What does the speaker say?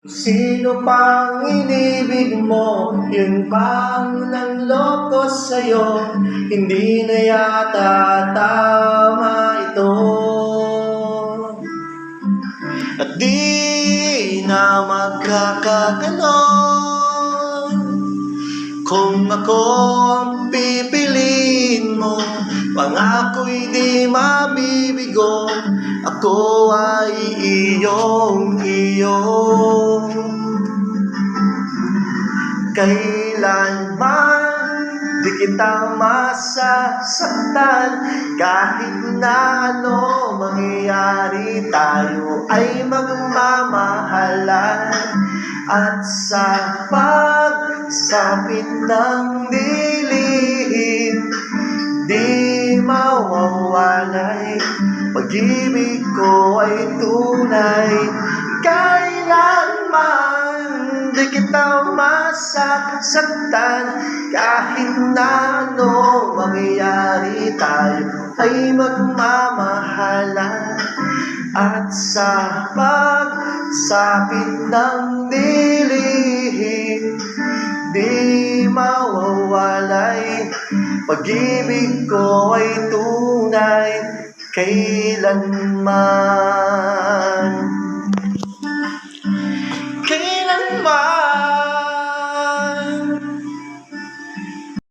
Sino pang inibig mo, yun pang nanloko sa'yo, hindi na yata tama ito. At di na magkakaganon, kung ako ang pipiliin mo, pangako'y di mabibigo, ako ay iyong-iyo. Kailanman di kita masasaktan, kahit na ano mangyayari, tayo ay magmamahalan. At sa pagsapit ng dilim, di mawawalay, pag-ibig ko ay tunay. Kailanman di kita masasaktan, kahit na ano mangyayari, tayo ay magmamahalan. At sa pagsapit ng dilim, di mawawalay, pag-ibig ko ay tunay kailanman.